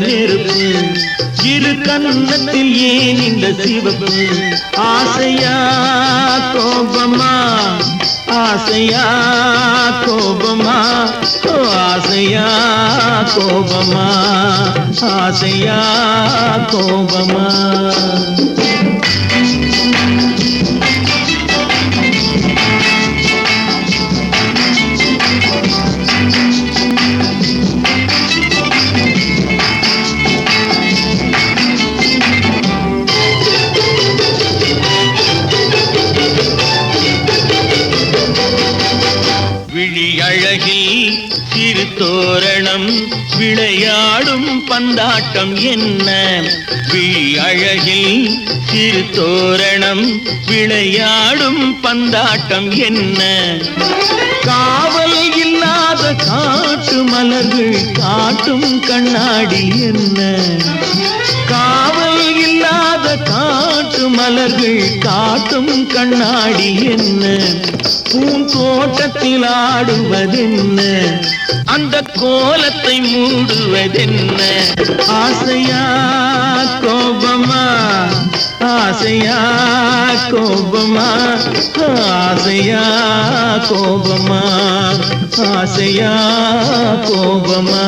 நெருப்பு இரு கன்னத்தில் ஏன் இந்த சிவப்பு ஆசையா கோபமா ஆசையா கோபமா ஆசையா கோபமா ஆசையா கோபமா விழியழகில் சிறு தோரணம் விளையாடும் பந்தாட்டம் என்ன விழியழகில் சிறு தோரணம் விளையாடும் பந்தாட்டம் என்ன காவல் இல்லாத காட்டு மலர்கள் காட்டும் கண்ணாடி என்ன காவல் இல்லாத காட்டு மலர்கள் காட்டும் கண்ணாடி என்ன பூந்தோட்டத்தில் ஆடுவதென்ன அந்த கோலத்தை மூடுவதென்ன ஆசையா கோபமா ஆசையா கோபமா ஆசையா கோபமா ஆசையா கோபமா